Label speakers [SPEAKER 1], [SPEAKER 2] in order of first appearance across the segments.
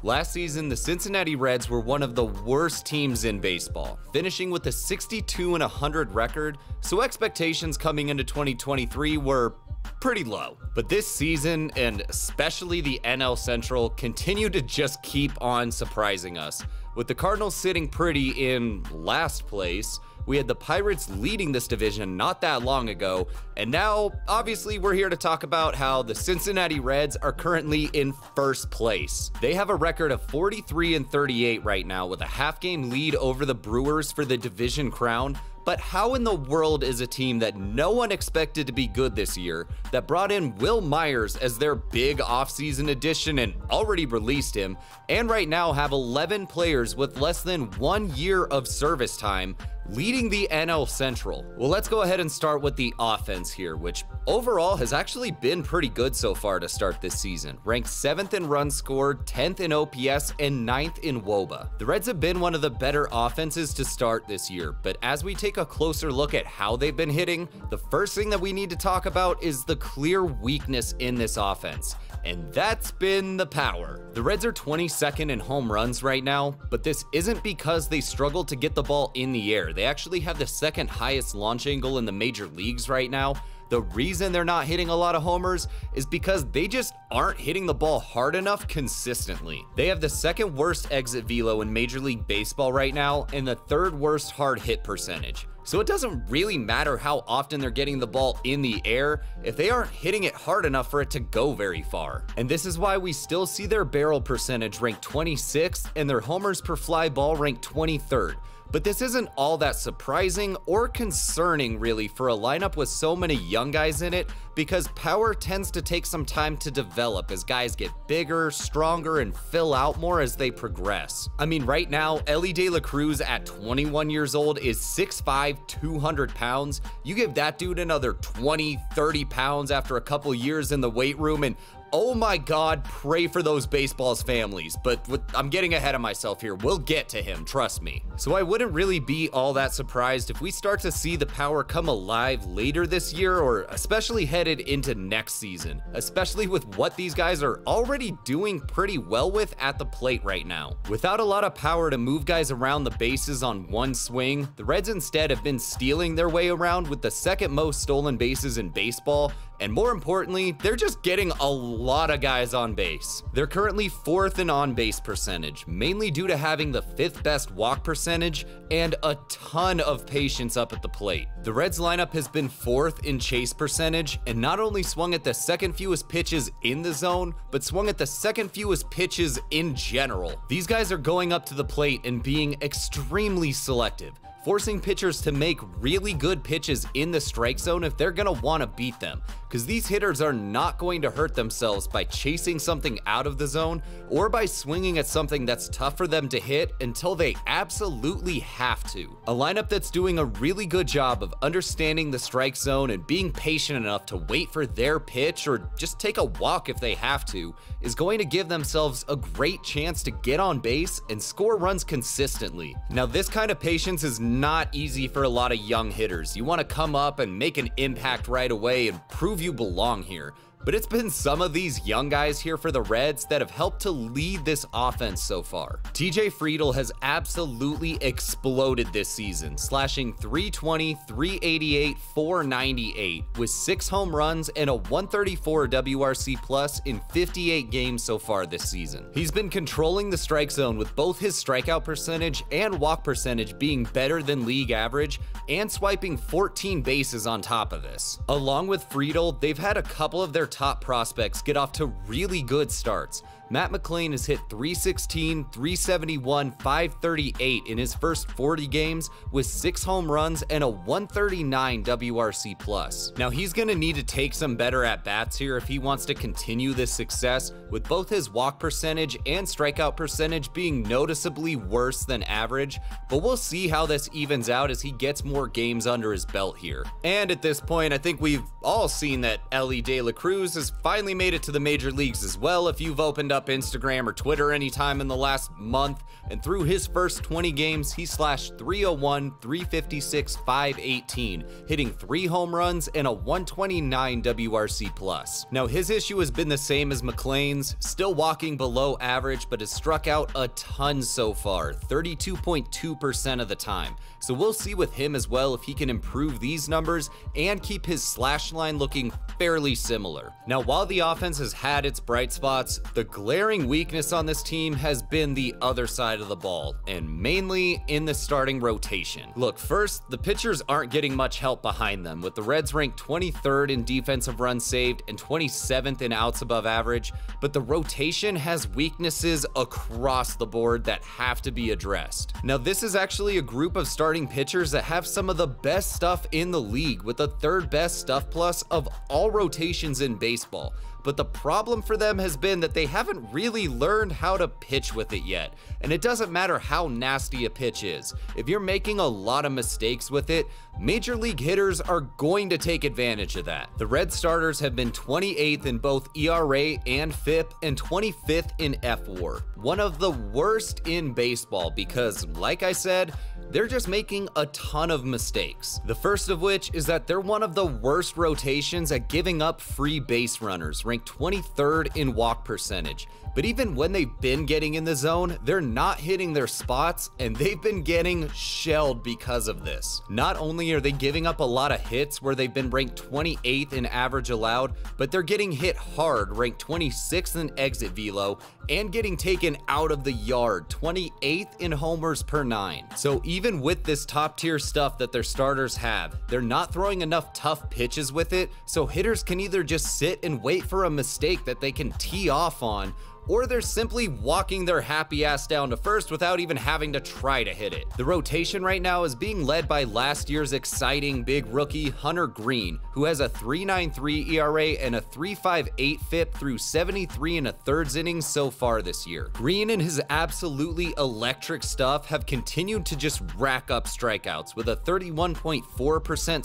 [SPEAKER 1] Last season, the Cincinnati Reds were one of the worst teams in baseball, finishing with a 62-100 record, so expectations coming into 2023 were pretty low. But this season, and especially the NL Central, continue to just keep on surprising us. With the Cardinals sitting pretty in last place, we had the Pirates leading this division not that long ago, and now, obviously, we're here to talk about how the Cincinnati Reds are currently in first place. They have a record of 43-38 right now, with a half-game lead over the Brewers for the division crown. But how in the world is a team that no one expected to be good this year, that brought in Will Myers as their big offseason addition and already released him, and right now have 11 players with less than 1 year of service time, leading the NL Central? Well, let's go ahead and start with the offense here, which overall has actually been pretty good so far to start this season. Ranked 7th in runs scored, 10th in OPS, and 9th in WOBA. The Reds have been one of the better offenses to start this year, but as we take a closer look at how they've been hitting, the first thing that we need to talk about is the clear weakness in this offense, and that's been the power. The Reds are 22nd in home runs right now, but this isn't because they struggle to get the ball in the air. They actually have the second highest launch angle in the major leagues right now. The reason they're not hitting a lot of homers is because they just aren't hitting the ball hard enough consistently. They have the second worst exit velo in Major League Baseball right now and the third worst hard hit percentage. So it doesn't really matter how often they're getting the ball in the air if they aren't hitting it hard enough for it to go very far. And this is why we still see their barrel percentage ranked 26th and their homers per fly ball ranked 23rd. But this isn't all that surprising or concerning really for a lineup with so many young guys in it, because power tends to take some time to develop as guys get bigger, stronger, and fill out more as they progress. I mean, right now, Elly De La Cruz at 21 years old is 6'5", 200 pounds. You give that dude another 20, 30 pounds after a couple years in the weight room, and oh my God, pray for those baseballs families. But I'm getting ahead of myself here. We'll get to him, trust me. So I wouldn't really be all that surprised if we start to see the power come alive later this year, or especially headed into next season, especially with what these guys are already doing pretty well with at the plate right now. Without a lot of power to move guys around the bases on one swing, the Reds instead have been stealing their way around with the second most stolen bases in baseball. And more importantly, they're just getting a lot of guys on base. They're currently 4th in on-base percentage, mainly due to having the 5th best walk percentage and a ton of patience up at the plate. The Reds lineup has been 4th in chase percentage and not only swung at the second fewest pitches in the zone, but swung at the second fewest pitches in general. These guys are going up to the plate and being extremely selective, forcing pitchers to make really good pitches in the strike zone if they're gonna wanna beat them, because these hitters are not going to hurt themselves by chasing something out of the zone or by swinging at something that's tough for them to hit until they absolutely have to. A lineup that's doing a really good job of understanding the strike zone and being patient enough to wait for their pitch or just take a walk if they have to is going to give themselves a great chance to get on base and score runs consistently. Now, this kind of patience is not easy for a lot of young hitters. You want to come up and make an impact right away and prove you belong here. But it's been some of these young guys here for the Reds that have helped to lead this offense so far. TJ Friedl has absolutely exploded this season, slashing .320, .388, .498 with 6 home runs and a .134 WRC plus in 58 games so far this season. He's been controlling the strike zone with both his strikeout percentage and walk percentage being better than league average and swiping 14 bases on top of this. Along with Friedl, they've had a couple of their top prospects get off to really good starts. Matt McLain has hit .316, .371, .538 in his first 40 games with 6 home runs and a .139 WRC plus. Now he's gonna need to take some better at-bats here if he wants to continue this success, with both his walk percentage and strikeout percentage being noticeably worse than average, but we'll see how this evens out as he gets more games under his belt here. And at this point, I think we've all seen that Elly De La Cruz has finally made it to the major leagues as well if you've opened up up Instagram or Twitter anytime in the last month, and through his first 20 games, he slashed .301, .356, .518, hitting 3 home runs and a 129 WRC+. Now, his issue has been the same as McLain's, still walking below average, but has struck out a ton so far, 32.2% of the time. So we'll see with him as well if he can improve these numbers and keep his slash line looking fairly similar. Now, while the offense has had its bright spots, the glaring weakness on this team has been the other side of the ball, and mainly in the starting rotation. Look, first, the pitchers aren't getting much help behind them, with the Reds ranked 23rd in defensive runs saved and 27th in outs above average, but the rotation has weaknesses across the board that have to be addressed. Now, this is actually a group of starting pitchers that have some of the best stuff in the league, with the 3rd best stuff plus of all rotations in baseball. But the problem for them has been that they haven't really learned how to pitch with it yet. And it doesn't matter how nasty a pitch is. If you're making a lot of mistakes with it, major league hitters are going to take advantage of that. The Red starters have been 28th in both ERA and FIP and 25th in FWAR. One of the worst in baseball because, like I said, they're just making a ton of mistakes. The first of which is that they're one of the worst rotations at giving up free base runners, ranked 23rd in walk percentage. But even when they've been getting in the zone, they're not hitting their spots, and they've been getting shelled because of this. Not only are they giving up a lot of hits where they've been ranked 28th in average allowed, but they're getting hit hard, ranked 26th in exit velo, and getting taken out of the yard, 28th in homers per 9. So even with this top tier stuff that their starters have, they're not throwing enough tough pitches with it, so hitters can either just sit and wait for a mistake that they can tee off on, or they're simply walking their happy ass down to first without even having to try to hit it. The rotation right now is being led by last year's exciting big rookie Hunter Greene, who has a .393 ERA and a .358 FIP through 73 1/3 innings so far this year. Greene and his absolutely electric stuff have continued to just rack up strikeouts with a 31.4%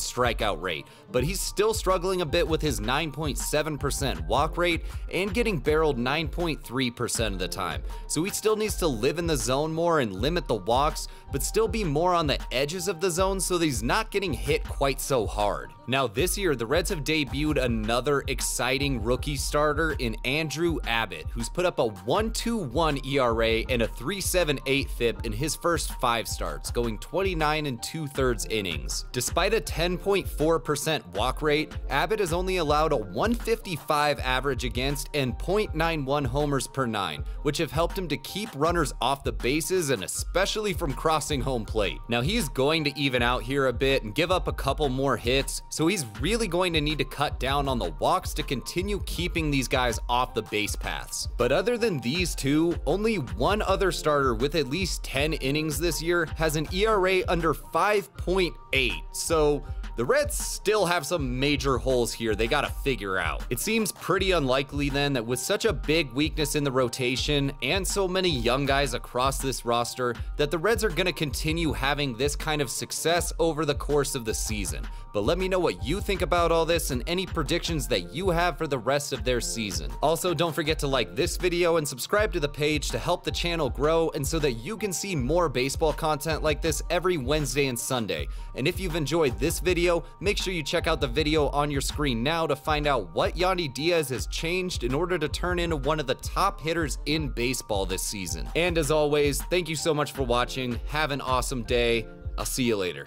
[SPEAKER 1] strikeout rate, but he's still struggling a bit with his 9.7% walk rate and getting barreled 9.3% of the time. So he still needs to live in the zone more and limit the walks, but still be more on the edges of the zone so that he's not getting hit quite so hard. Now this year, the Reds have debuted another exciting rookie starter in Andrew Abbott, who's put up a 1.21 ERA and a .378 FIP in his first 5 starts, going 29 2/3 innings. Despite a 10.4% walk rate, Abbott has only allowed a 155 average against and .91 homers per 9, which have helped him to keep runners off the bases and especially from crossing home plate. Now he's going to even out here a bit and give up a couple more hits, so he's really going to need to cut down on the walks to continue keeping these guys off the base paths. But other than these two, only one other starter with at least 10 innings this year has an ERA under 5.8, so the Reds still have some major holes here they gotta figure out. It seems pretty unlikely then that with such a big weakness in the rotation and so many young guys across this roster that the Reds are gonna continue having this kind of success over the course of the season. But let me know what you think about all this and any predictions that you have for the rest of their season. Also, don't forget to like this video and subscribe to the page to help the channel grow and so that you can see more baseball content like this every Wednesday and Sunday. And if you've enjoyed this video, make sure you check out the video on your screen now to find out what Yandy Diaz has changed in order to turn into one of the top hitters in baseball this season. And as always, thank you so much for watching. Have an awesome day. I'll see you later.